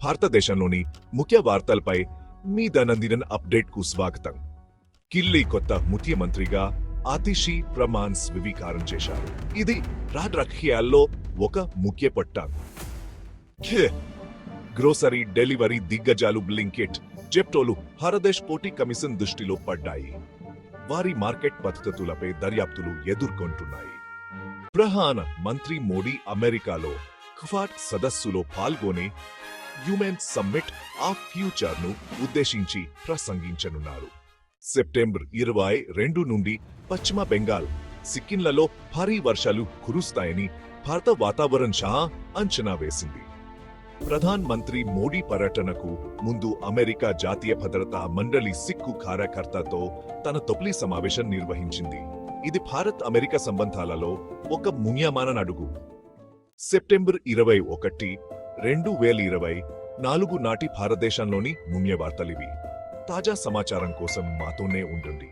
భారతదేశంలోని ముఖ్య వార్తలపై మీ దైనందిన అప్డేట్కు స్వాగతం. కిల్లీ కొత్త ముఖ్యమంత్రిగా ఆతిషి ప్రమాణ్ స్వీకారం చేశారు. ఇది రాజకీయాల్లో ఒక ముఖ్య పట్టం. గ్రోసరీ డెలివరీ దిగ్గజాలు బ్లింకిట్, జెప్టోలు భారతదేశ్ పోటీ కమిషన్ దృష్టిలో పడ్డాయి. వారి మార్కెట్ పద్ధతులపై దర్యాప్తులు ఎదుర్కొంటున్నాయి. ప్రధాన మంత్రి మోడీ అమెరికాలో క్వాడ్ సదస్సులో పాల్గొనే హ్యూమన్ సమ్మిట్ ఆఫ్ ఫ్యూచర్ను ఉద్దేశించి ప్రసంగించనున్నారు. సెప్టెంబర్ 22 నుండి పశ్చిమ బెంగాల్, సిక్కింలలో భారీ వర్షాలు కురుస్తాయని భారత వాతావరణ శాఖ అంచనా వేసింది. ప్రధాన్ మంత్రి మోడీ పర్యటనకు ముందు అమెరికా జాతీయ భద్రతా మండలి సిక్కు కార్యకర్తతో తన తొలి సమావేశం నిర్వహించింది. ఇది భారత్ అమెరికా సంబంధాలలో ఒక ముఖ్యమైన అడుగు. సెప్టెంబర్ 21, 2024 నాటి భారతదేశంలోని ముఖ్య వార్తలివి. తాజా సమాచారం కోసం మాతోనే ఉండండి.